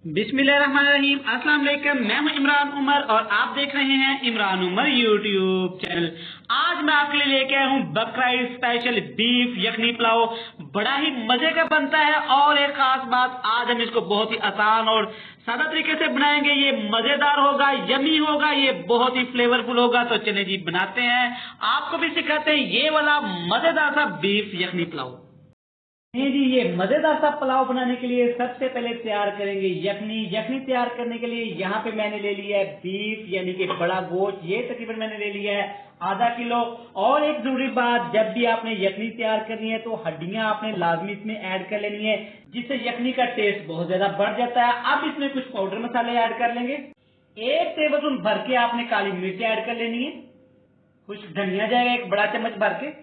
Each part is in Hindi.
बिस्मिल्लाहिर्रहमानिर्रहीम। अस्सलाम वालेकुम। मैं हूं इमरान उमर और आप देख रहे हैं इमरान उमर यूट्यूब चैनल। आज मैं आपके लिए लेके आया हूं बकरा ईद स्पेशल बीफ यखनी पुलाव। बड़ा ही मजे का बनता है और एक खास बात, आज हम इसको बहुत ही आसान और सादा तरीके से बनाएंगे। ये मजेदार होगा, यमी होगा, ये बहुत ही फ्लेवरफुल होगा। तो चले जी बनाते हैं, आपको भी सिखाते हैं ये वाला मजेदार सा बीफ यखनी पुलाव। जी, ये मजेदार सा पुलाव बनाने के लिए सबसे पहले तैयार करेंगे यखनी। यखनी तैयार करने के लिए यहाँ पे मैंने ले लिया है बीफ यानी कि बड़ा गोश्त। ये तकरीबन मैंने ले लिया है आधा किलो। और एक जरूरी बात, जब भी आपने यखनी तैयार करनी है तो हड्डियां आपने लाजमी इसमें ऐड कर लेनी है, जिससे यखनी का टेस्ट बहुत ज्यादा बढ़ जाता है। अब इसमें कुछ पाउडर मसाले ऐड कर लेंगे। 1 टेबल स्पून भर के आपने काली मिर्च ऐड कर लेनी है। कुछ धनिया जाएगा 1 बड़ा चम्मच भर के।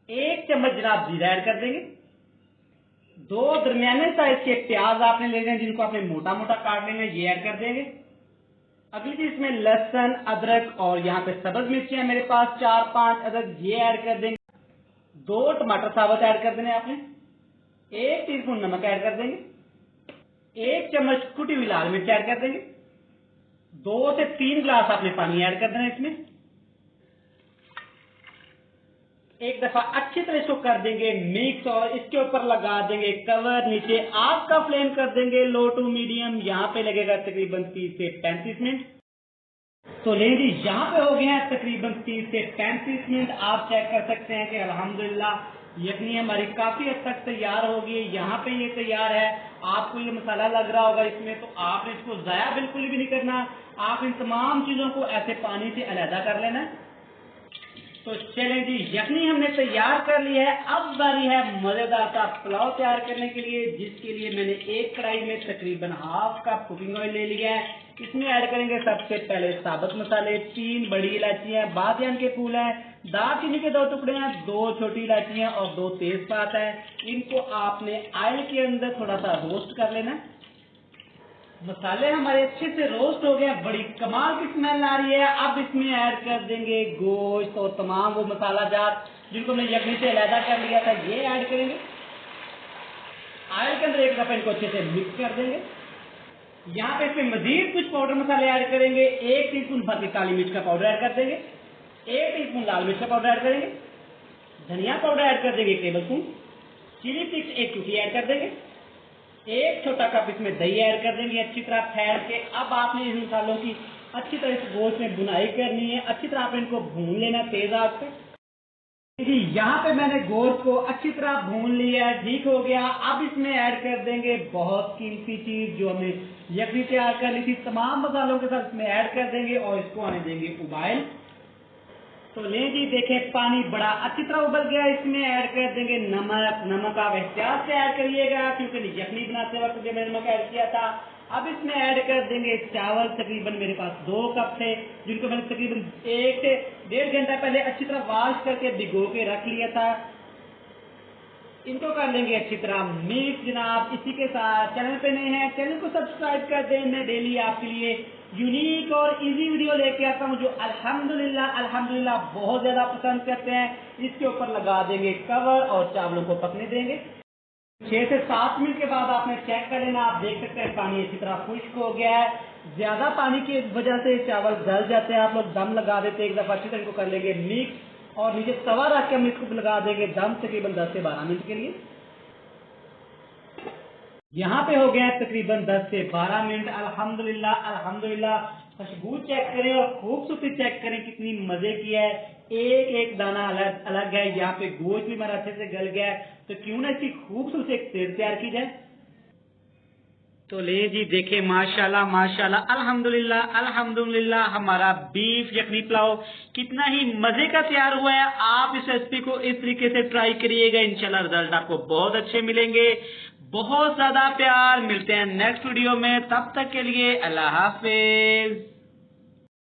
1 चम्मच जनाब जीरा ऐड कर देंगे। 2 दरमियाने साइज के प्याज आपने लेने हैं, जिनको आपने मोटा मोटा काट लेना है, ये ऐड कर देंगे। अगली चीज इसमें लहसुन, अदरक और यहाँ पे सब्ज मिर्ची है मेरे पास 4-5 अदरक, ये ऐड कर देंगे। 2 टमाटर साबुत ऐड कर देने आपने। 1 टीस्पून नमक ऐड कर देंगे। 1 चम्मच कुटी हुई लाल मिर्च ऐड कर देंगे। 2 से 3 गिलास आपने पानी ऐड कर देना इसमें। एक दफा अच्छी तरह इसको कर देंगे मिक्स और इसके ऊपर लगा देंगे कवर। नीचे आग का फ्लेम कर देंगे लो टू मीडियम। यहाँ पे लगेगा तकरीबन 30 से 35 मिनट। तो लें जी, यहाँ पे हो गए हैं तकरीबन 30 से 35 मिनट। आप चेक कर सकते हैं कि अल्हम्दुलिल्लाह यखनी हमारी काफी हद तक तैयार हो गई है। यहाँ पे ये तैयार है। आपको ये मसाला लग रहा होगा इसमें, तो आपने इसको जाया बिल्कुल भी नहीं करना। आप इन तमाम चीजों को ऐसे पानी से अलहदा कर लेना है। तो चलें जी, यखनी हमने तैयार कर लिया है। अब बारी है मजेदार सा पुलाव तैयार करने के लिए, जिसके लिए मैंने एक कढ़ाई में तकरीबन हाफ कप कुकिंग ऑयल ले लिया है। इसमें ऐड करेंगे सबसे पहले साबुत मसाले, 3 बड़ी इलायचियां, बादियान के फूल हैं, दालचीनी के 2 टुकड़े हैं, 2 छोटी इलायचियां और 2 तेजपात है। इनको आपने ऑयल के अंदर थोड़ा सा रोस्ट कर लेना है। मसाले हमारे अच्छे से रोस्ट हो गए, बड़ी कमाल की स्मेल आ रही है। अब इसमें ऐड कर देंगे गोश्त और तमाम वो मसाला जात जिनको हमने यखनी से अलहदा कर लिया था, ये ऐड करेंगे। ऑयल के अंदर एक दफा इनको अच्छे से मिक्स कर देंगे। यहाँ पे इसमें मजीद कुछ पाउडर मसाले ऐड करेंगे। 1 टीस्पून भर के काली मिर्च का पाउडर ऐड कर देंगे। 1 टीस्पून लाल मिर्च का पाउडर ऐड करेंगे। धनिया पाउडर ऐड कर देंगे 1 टेबल स्पून। चिली फ्लेक्स 1 चुटकी ऐड कर देंगे। 1 छोटा कप इसमें दही ऐड कर देंगे अच्छी तरह फेंट के। अब आपने इन मसालों की अच्छी तरह इस गोश्त में भुनाई करनी है। अच्छी तरह आपने इनको भून लेना तेज आग पे। जी, यहाँ पे मैंने गोश्त को अच्छी तरह भून लिया है, ठीक हो गया। अब इसमें ऐड कर देंगे बहुत कीमती चीज जो हमने यखनी तैयार कर ली थी, तमाम मसालों के साथ इसमें ऐड कर देंगे और इसको आने देंगे उबाल। तो ले जी, देखें पानी बड़ा अच्छी तरह उबल गया। इसमें ऐड कर देंगे नमक। नमक आप एहतियात से ऐड करिएगा, क्योंकि यखनी बनाते वक्त मैंने नमक ऐड किया था। अब इसमें ऐड कर देंगे चावल। तकरीबन मेरे पास 2 कप थे, जिनको मैंने तकरीबन 1 से 1.5 घंटा पहले अच्छी तरह वॉश करके भिगो के रख लिया था। इनको कर लेंगे अच्छी तरह मिक्स। जनाब, इसी के साथ चैनल पे नए हैं, चैनल को सब्सक्राइब कर दें। मैं डेली आपके लिए यूनिक और इजी वीडियो लेके आता हूं, जो अल्हम्दुलिल्लाह बहुत ज्यादा पसंद करते हैं। इसके ऊपर लगा देंगे कवर और चावलों को पकने देंगे। 6 से 7 मिनट के बाद आपने चेक कर लेना। आप देख सकते हैं पानी अच्छी तरह खुश्क हो गया है। ज्यादा पानी की वजह से चावल गल जाते हैं। आप लोग दम लगा देते हैं। एक दफा अच्छी तरह इनको कर लेंगे मिक्स और नीचे तवा रख के हम इसको लगा देंगे दम तकरीबन 10 से 12 मिनट के लिए। यहाँ पे हो गया तकरीबन 10 से 12 मिनट। अल्हम्दुलिल्लाह खुशबू चेक करें और खूबसूरती चेक करें, कितनी मजे की है। एक एक दाना अलग अलग है। यहाँ पे गोश्त भी हमारा अच्छे से गल गया है। तो क्यों ना इसकी खूबसूरत एक सेव तैयार की जाए। तो ले जी, देखे माशाल्लाह माशाल्लाह अल्हम्दुलिल्लाह हमारा बीफ यखनी पुलाव कितना ही मजे का तैयार हुआ है। आप इस रेसिपी को इस तरीके से ट्राई करिएगा, इंशाल्लाह रिजल्ट आपको बहुत अच्छे मिलेंगे। बहुत ज्यादा प्यार। मिलते हैं नेक्स्ट वीडियो में, तब तक के लिए अल्लाह हाफिज।